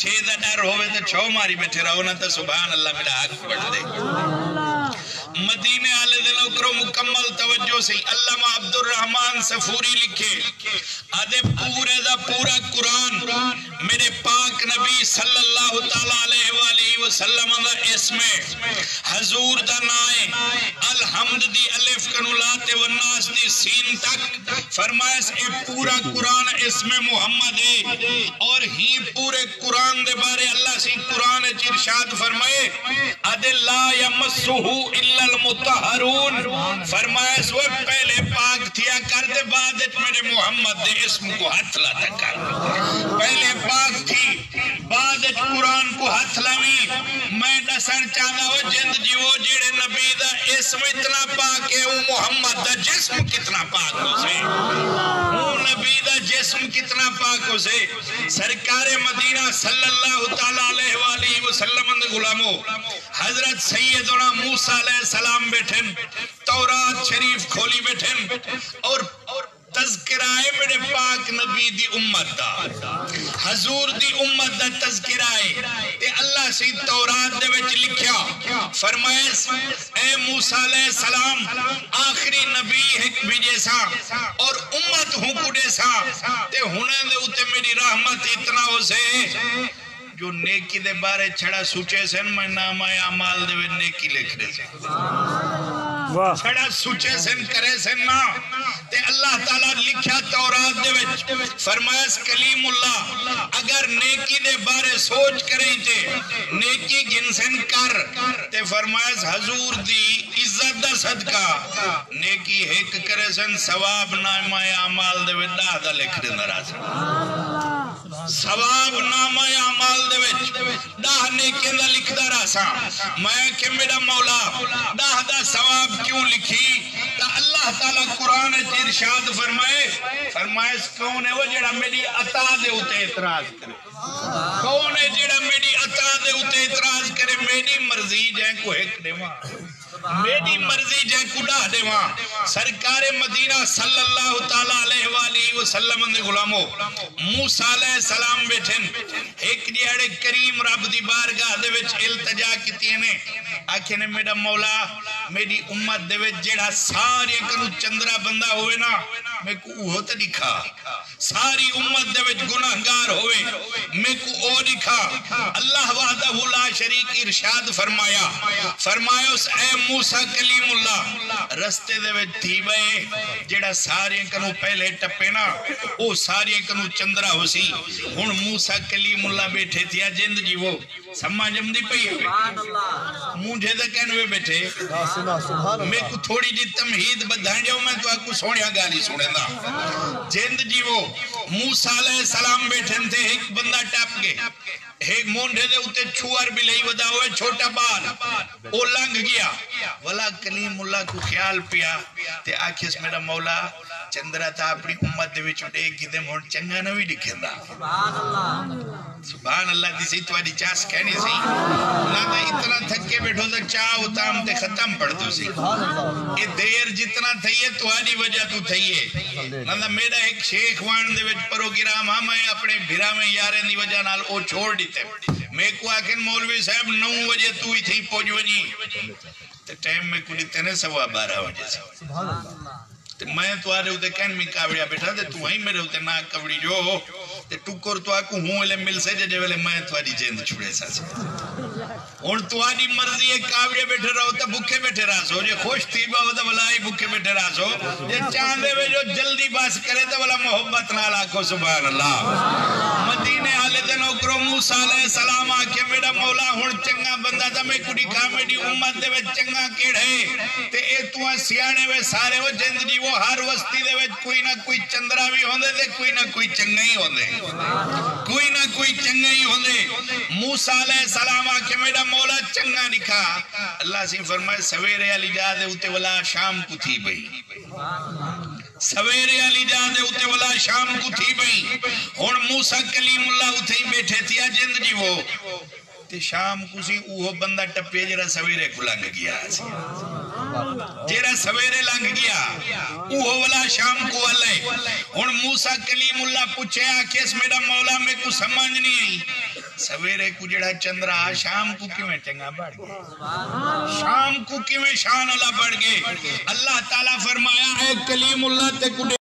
چھے دا ڈر ہوئے تو چھو ماری بیٹھے رہو نا تو سبحان اللہ میرا حق پڑھ دے مدینے آلے دلوں کرو مکمل توجہ سے علامہ عبد الرحمن سفوری لکھے آدھے پورے دا پورا قرآن میرے پاک نبی صلی اللہ تعالیٰ علیہ وآلہ وسلم دا اسم حضور دا نائے الحمد دی الف کنولات والناس دی سین تک فرمائس اے پورا قرآن اسم محمد ہے اور ہی پورے قرآن دے بارے اللہ سے قرآن ارشاد فرمائے آدھے لا یمسہو الا المطہرون فرمائے وہ پہلے پاک تھیا کر دے بعد میرے محمد دے اسم کو ہاتھ لاتا کر پہلے پاک تھی بعد قرآن کو ہاتھ لاوی میں دسن چاہتا ہوں جند جیو جیڑے نبی دا اسم اتنا پاک ہے وہ محمد دا جسم کتنا پاک ہو سے وہ نبی دا جسم کتنا پاک ہو سے سرکار مدینہ صلی اللہ تعالیٰ علیہ وآلہ وسلم اندے غلاموں حضرت سیدنا موسیٰ علیہ السلام بیٹھن تورات شریف کھولی بیٹھن اور تذکرہ ہے میرے پاک نبی دی امت دا حضور دی امت دا تذکرہ ہے تے اللہ سے تورات دے وچ لکھیا فرمائس اے موسیٰ علیہ السلام آخری نبی ایک بھی جیسا اور امت ہوں کو جیسا تے ہونے دے اتے میری رحمت اتنا ہو سے جو نیکی دے بارے چھڑا سوچے سن میں نام آئے عمال دے وے نیکی لکھ رہے سن چھڑا سوچے سن کرے سن نا تے اللہ تعالیٰ لکھیا تورات دے وچ فرمائس کلیم اللہ اگر نیکی دے بارے سوچ کریں تے نیکی گنسن کر تے فرمائس حضور دی عزت دا صدقہ نیکی ایک کرے سن ثواب نامہ اعمال دے وچ دا لکھ دے نراز ثواب نامہ اعمال دے وچ دا نیکی دا لکھ دا راسا میں کہ میرا مولا دا ثواب کیوں لکھی تا اللہ تعالیٰ قرآن ارشاد فرمائے کون ہے وہ جڑا میری عطا دے اتے اعتراض کرے کون ہے جڑا میری عطا دے اتے اعتراض کرے میری مرضی جائیں کو ایک دے وہاں میری مرضی جائیں کو ڈاہ دے وہاں سرکار مدینہ صلی اللہ تعالیٰ علیہ وآلہ وسلم اندے غلاموں موسیٰ علیہ السلام بیٹھن ایک دیاڑے کریم رب دی بارگاہ دے وچ التجا کیتی نے آکھے نے میرا مولا میری امت دے وچ جڑا ساری کنو چندرا بندہ ہوئے نا میں کو اوہ تے دکھا ساری امت دے وچ گناہگار ہوئے میں کو او دکھا اللہ وحدہ لا شریک ارشاد فرمایا اس اے موسیٰ کلیم اللہ رستے دے وچ تھی بے جڑا ساری کنو پہلے ٹپے نا او ساری کنو چندرا ہو سی ہن موسیٰ کلیم اللہ بیٹھے تھیا جند جی وہ سمجھ دی پئی مجھے دے کہنوے بیٹھے میں کو تھوڑی جی تمہید بدھائیں جاؤں میں تو آپ کو سونیا گالی سنے دا جند جی وہ موسیٰ علیہ السلام بیٹھن تھے ایک بندہ ٹاپ گئے ایک مونڈے دے اتے چھوار بھی لئی ودا ہوئے چھوٹا بال او لنگ گیا ولا کلیم اللہ کو خیال پیا تے آکھیس میرا مولا چندرہ تا اپنی امت دے وچ اٹھے کی دے مونڈ چنگا نوی لکھیں دا سبحان اللہ دی سی تواری چاس کہنی سی نہ دا اتنا تھکے بیٹھو دا چاہو تام تے ختم پڑھ دو سی اے دیر جتنا تھئیے تواری وجہ تو تھئیے نہ دا میرا ایک شیخ وان دے وچ پروگرام ہمیں اپنے بھیرا میں یارے دی وجہ نال او چھوڑ دیتے میں کو آکن مولوی صاحب 9 بجے تو ہی تھی پوج ونی تے ٹائم میں کو دیتے نے 12:15 بجے سے میں تو آرے ہوتے کہن میں کاوڑیا بیٹھا دے تو ہی میرے ہوتے نا کاوڑی جو تے ٹکر تو آکو ہوں لے مل سے جے ویلے میں تو آری جیند چھوڑے سا سے اور تو آری مرضی ہے کاوڑیا بیٹھے رہو تا بھکے بیٹھے رہا سو جے خوش تھی با ہوتا بلائی بھکے بیٹھے رہا سو جے چاندے میں جو جلدی باس کرے تا بلا محبت نہ لاکھو سبحان اللہ مدینے آلے دن اکرو موسیٰ علیہ السلام آکے میرا مولا ہون چنگا بندہ تا میں کڑی کامیڈی امت دے وے چنگا کیڑے تے اے تو آن سیانے وے سارے ہو جند جی وہ ہر وستی دے وے کوئی نہ کوئی چندرہ بھی ہوندے دے کوئی نہ کوئی چنگا ہی ہوندے کوئی نہ کوئی چنگا ہی ہوندے موسیٰ علیہ السلام آکے میرا مولا چنگا نکھا اللہ سے فرمائے سویرے علی جا دے اتے ولا شام کو تھی بھئی سویرے علی جا دے اتے ولا شام کو تھی بھئی اور موسیٰ کلیم اللہ اتے ہی بیٹھے تھیا جند جی وہ تے شام کو سی اوہ بندہ ٹپے جرہ سویرے کو لنگ گیا جرہ سویرے لنگ گیا اوہ ولا شام کو اللہ اور موسیٰ کلیم اللہ پوچھے آکیس میرا مولا میں کو سمجھ نہیں آئی سویرے کو جڑا چندرا شام کو کیویں چنگا بڑھ گئے شام کو کیویں شان اللہ بڑھ گئے اللہ تعالیٰ فرمایا ہے کلیم اللہ تے